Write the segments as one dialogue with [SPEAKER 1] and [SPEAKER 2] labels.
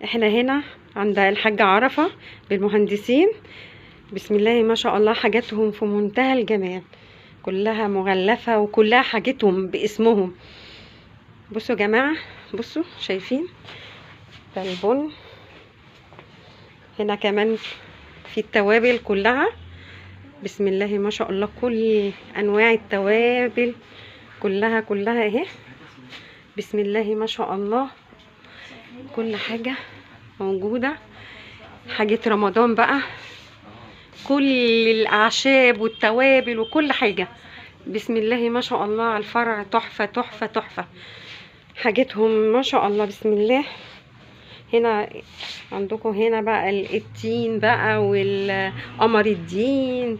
[SPEAKER 1] احنا هنا عند الحاجة عرفة بالمهندسين. بسم الله ما شاء الله، حاجاتهم في منتهى الجمال، كلها مغلفة وكلها حاجتهم باسمهم. بصوا يا جماعة، بصوا شايفين ده البن. هنا كمان في التوابل كلها، بسم الله ما شاء الله، كل انواع التوابل كلها اهي، بسم الله ما شاء الله، كل حاجة موجودة. حاجة رمضان بقى، كل الأعشاب والتوابل وكل حاجة، بسم الله ما شاء الله على الفرع، تحفة تحفة تحفة حاجتهم ما شاء الله، بسم الله. هنا عندكم هنا بقى التين بقى والقمر الدين،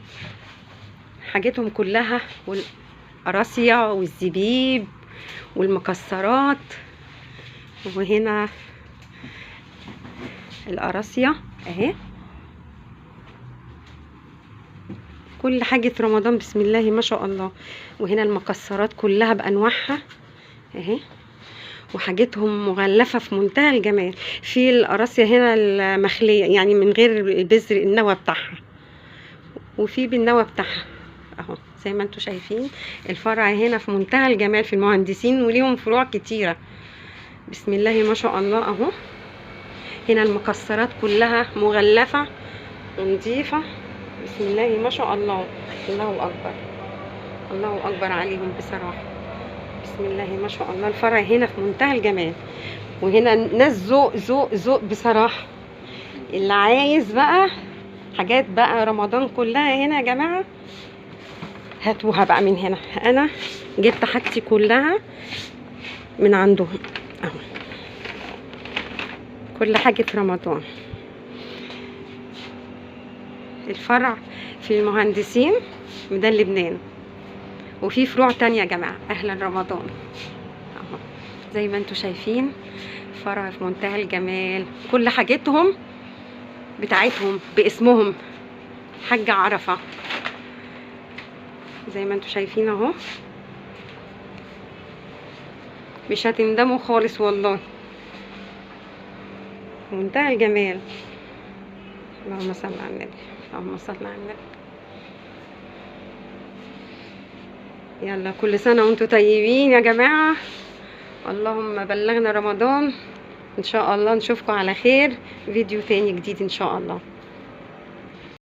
[SPEAKER 1] حاجتهم كلها، والقراصية والزبيب والمكسرات. وهنا القراصية اهي، كل حاجة رمضان بسم الله ما شاء الله. وهنا المكسرات كلها بأنواعها اهي، وحاجتهم مغلفة في منتهى الجمال. في القراصية هنا المخلية، يعني من غير البذر، النوى بتاعها، وفي بالنوى بتاعها اهو، زي ما انتم شايفين. الفرع هنا في منتهى الجمال في المهندسين، وليهم فروع كتيرة بسم الله ما شاء الله اهو. هنا المكسرات كلها مغلفة ونظيفة بسم الله ما شاء الله. الله اكبر، الله اكبر عليهم بصراحة، بسم الله ما شاء الله. الفرع هنا في منتهى الجمال، وهنا ناس ذوق ذوق ذوق بصراحة. اللي عايز بقى حاجات بقى رمضان كلها هنا يا جماعة، هاتوها بقى من هنا. انا جبت حاجتي كلها من عندهم اهو، كل حاجة رمضان. الفرع في المهندسين ميدان لبنان، وفي فروع تانية يا جماعة. اهلا رمضان اهو، زي ما انتوا شايفين، فرع في منتهى الجمال، كل حاجتهم بتاعتهم باسمهم، حاجة عرفة زي ما انتوا شايفين اهو. مش هتندموا خالص والله، منتهى الجمال. اللهم صل على النبي، اللهم صل على النبي. يلا كل سنة وانتوا طيبين يا جماعة، اللهم بلغنا رمضان. ان شاء الله نشوفكم على خير، فيديو تاني جديد ان شاء الله.